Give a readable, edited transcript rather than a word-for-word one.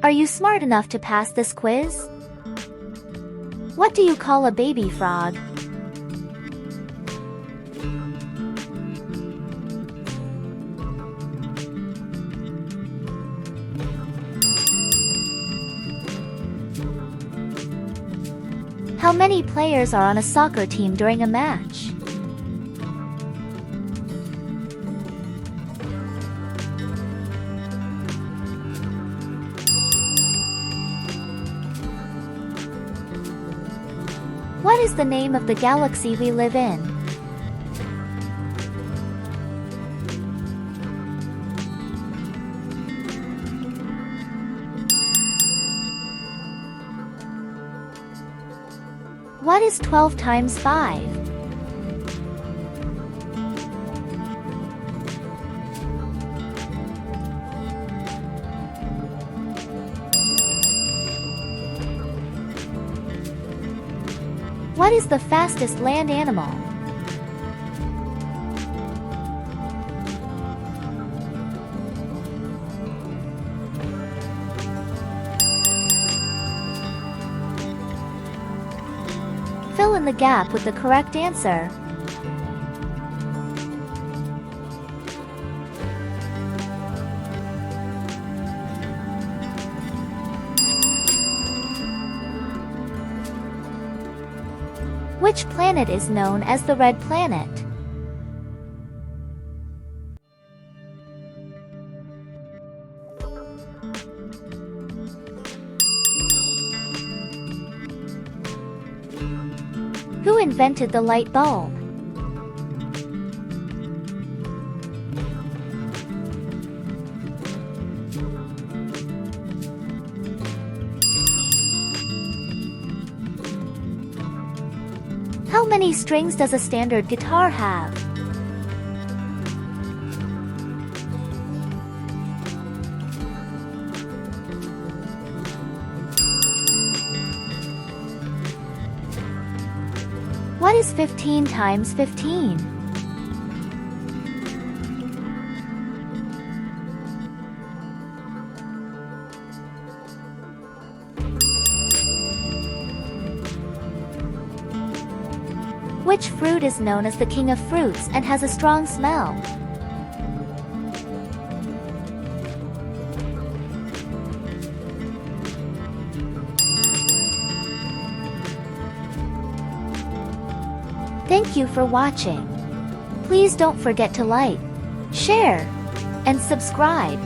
Are you smart enough to pass this quiz? What do you call a baby frog? How many players are on a soccer team during a match? What is the name of the galaxy we live in? What is 12 times 5? What is the fastest land animal? Fill in the gap with the correct answer. Which planet is known as the Red Planet? Who invented the light bulb? How many strings does a standard guitar have? What is 15 times 15? Which fruit is known as the king of fruits and has a strong smell? Thank you for watching. Please don't forget to like, share, and subscribe.